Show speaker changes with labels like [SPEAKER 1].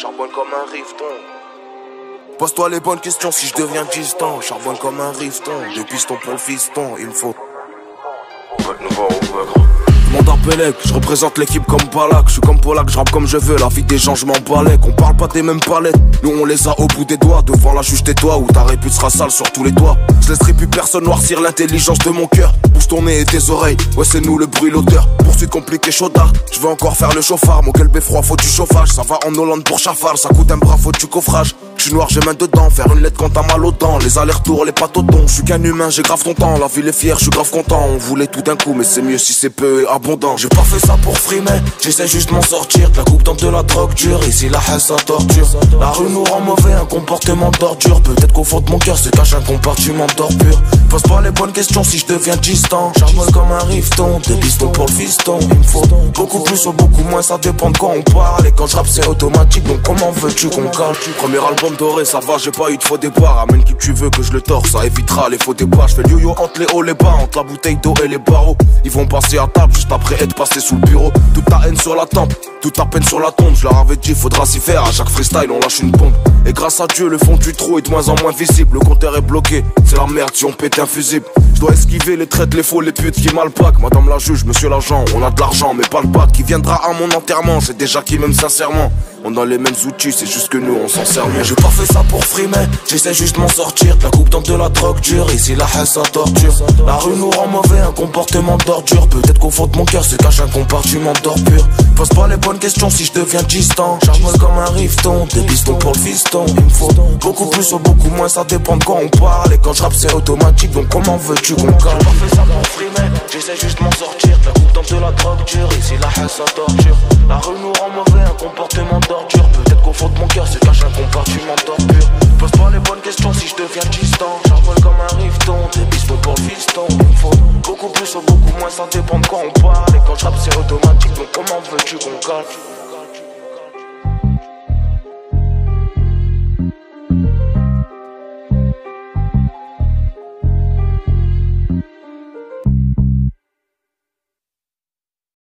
[SPEAKER 1] charbonne comme un rifton. Pose-toi les bonnes questions si je deviens distant. Charbonne comme un rifton, des pistons pour le fiston, il me faut. Mandat Pélec, je représente l'équipe comme Balak. Je suis comme Polak, je rappe comme je veux. La vie des gens, je m'en balèque. On parle pas des mêmes palettes. Nous on les a au bout des doigts. Devant la juge tais-toi ou ta répute sera sale sur tous les toits. Je laisserai plus personne noircir l'intelligence de mon cœur. Bouge ton nez et tes oreilles. Ouais c'est nous le bruit l'auteur. Poursuite compliquée chaudard. Je veux encore faire le chauffard. Mon quel beffroi faut du chauffage. Ça va en Hollande pour Chafal. Ça coûte un bras faut du coffrage. Je suis noir j'ai main dedans. Faire une lettre quand t'as mal aux dents. Les allers-retours les pattes au don. Je suis qu'un humain j'ai grave ton temps. La ville est fière je suis grave content. On voulait tout d'un coup mais c'est mieux si c'est peu et abondant. J'ai pas fait ça pour frimer, j'essaie juste de m'en sortir. La coupe dans de la drogue dure, ici la haine ça torture. La rue nous rend mauvais, un comportement d'ordure. Peut-être qu'au fond de mon cœur se cache un compartiment d'ordure. Pose pas les bonnes questions si je deviens distant. Charbonne comme un rifton, des pistons pour le fiston. Il me faut beaucoup plus ou beaucoup moins, ça dépend de quand on parle. Et quand je rappe c'est automatique, donc comment veux-tu qu'on cale? Premier album doré, ça va, j'ai pas eu de faux départ. Amène qui tu veux que je le torse, ça évitera les faux départs. Je fais le yo-yo entre les hauts les bas, entre la bouteille d'eau et les barreaux. Ils vont passer à table juste après être passés sous le bureau. Toute ta haine sur la tempe, toute ta peine sur la tombe. Je leur avais dit faudra s'y faire, à chaque freestyle on lâche une bombe. Et grâce à Dieu le fond du trou est de moins en moins visible. Le compteur est bloqué, c'est la merde si on pète un fusible. Je dois esquiver les traites, les faux, les putes qui malpaquent. Madame la juge, monsieur l'agent, on a de l'argent mais pas le bac. Qui viendra à mon enterrement, c'est déjà qui m'aime sincèrement. On a les mêmes outils, c'est juste que nous on s'en sert mieux. J'ai pas fait ça pour frimer, j'essaie juste de m'en sortir. La coupe dans de la drogue dure, ici la haine ça torture. La rue nous rend mauvais, un comportement d'ordure. Peut-être qu'au fond de mon cœur se cache un compartiment d'ordure. Pose pas les bonnes questions si je deviens distant. Charbonne comme un rifton, des pistons pour le fiston. Il me faut beaucoup plus ou beaucoup moins, ça dépend de quand on parle. Et quand je rappe c'est automatique, donc comment veux-tu qu'on cale? J'ai pas fait ça pour frimer, j'essaie juste de m'en sortir. La coupe dans de la drogue dure, ici la haine ça torture. La rue nous rend mauvais, un comportement d'ordure. Peut-être qu'au fond de mon cœur se cache un compartiment d'ordure. Pose pas les bonnes questions si je deviens distant. Charbonne comme un rifton, des pistons pour le fiston. Il me faut beaucoup plus ou beaucoup moins, ça dépend de quand on parle. Et quand je rappe c'est automatique, donc comment veux-tu qu'on cale?